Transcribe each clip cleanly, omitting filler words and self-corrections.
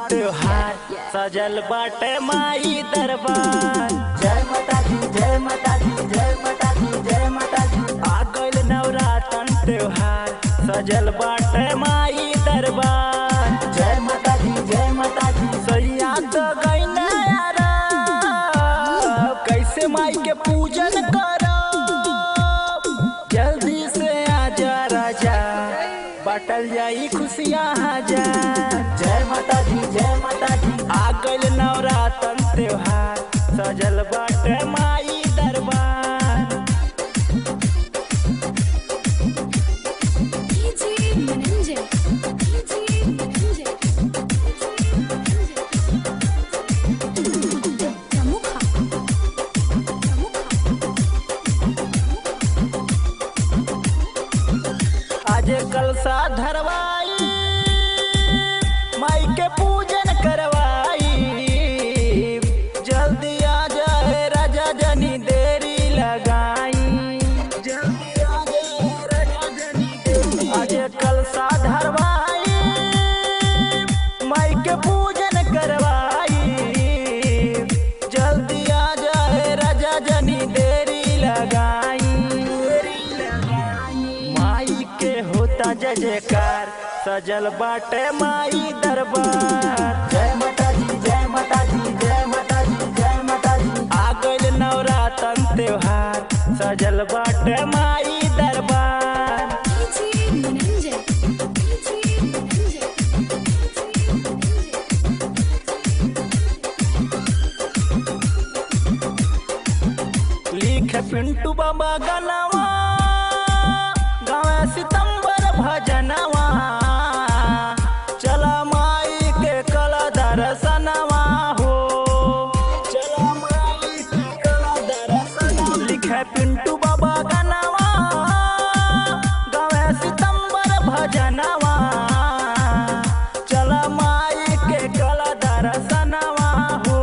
त्योहार सजल बाटे माई दरबार। जय माता दी जय माता दी जय माता दी जय माता दी। आ गइल नवरातन त्योहार सजल बाटे माई दरबार। जय माता दी जय माता दी। सैया तो गइल यारा कैसे माई के पूजन करो, जल्दी से आजा राजा बाटल जाई खुशियाँ हजार। जय माता दी जय माता दी। आ गइल नवरातन त्योहार सजल बाटे माई दरबार। आज कलसा धरवाई माई के पूजन करवाई, जल्दी आ जाए राजा जनी देरी लगाई। जल्दी आ जाए राजा जनी देरी। आज कलसा धरवाई माई के पूजन करवाई, जल्दी आ जाए राजा जनी देरी लगाई। माई के होता जय जयकार सजल बाटे माई दरबार। जय माता दी जय माता दी जय माता दी जय माता दी। आ गइल नवरातन त्योहार सजल बाटे माई दरबार। लिख पिंटू बाबा गनवा गावे सितंबर भजनवा, चला माई के कला दर्शनवा हो। चला माई के कला दर्शनवा। लिखे पिंटू बाबा गनवा गावे सितंबर भजनवा, चला माई के कला दर्शनवा हो।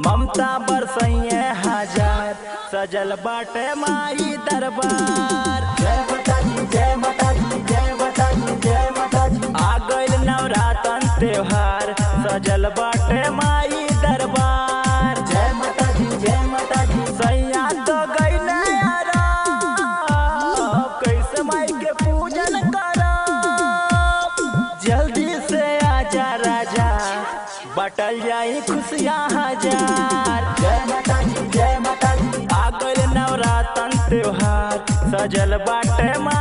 ममता बरसइए हजार सजल बाटे माई दरबार। जय माता दी जय माता दी जय माता दी जय माता दी। आ गइल नवरातन त्योहार सजल बाटे माई दरबार। जय माता दी जय माता दी। सैया तो गइल यारा कैसे माई के पूजन करो, जल्दी से आजा राजा बटल जाई खुशियाँ हजार। जय माता दी जय माता दी। आ गइल नवरातन त्योहार सजल बाटे माई